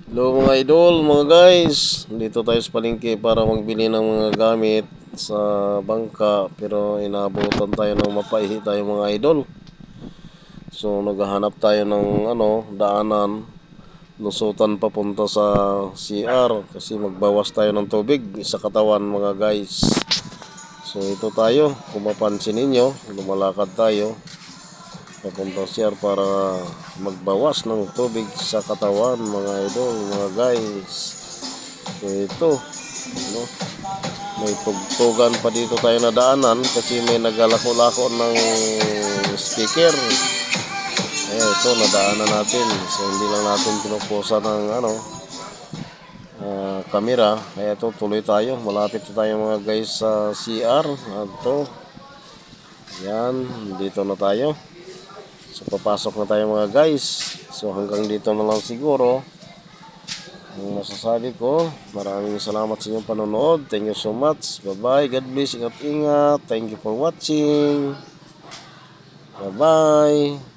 Hello mga idol, mga guys. Dito tayo sa palengke para magbili ng mga gamit sa bangka. Pero inabutan tayo ng mapaihi tayo mga idol. So naghahanap tayo ng daanan. Lusutan papunta sa CR. Kasi magbawas tayo ng tubig sa katawan mga guys. So ito tayo, kung mapansin ninyo, lumalakad tayo papunta CR para magbawas ng tubig sa katawan mga idol, mga guys. So ito, no? May tugtugan pa dito tayo na daanan kasi may nagalako-lako ng speaker. Ito nadaanan natin. So hindi lang natin pinupusa ng camera. Kaya ito tuloy tayo. Malapit na tayo mga guys sa CR. Ito. Yan, dito na tayo. So papasok na tayo mga guys. So hanggang dito na lang siguro ang masasabi ko. Maraming salamat sa inyong panonood. Thank you so much. Bye bye. God bless. Ingat ingat. Thank you for watching. Bye bye.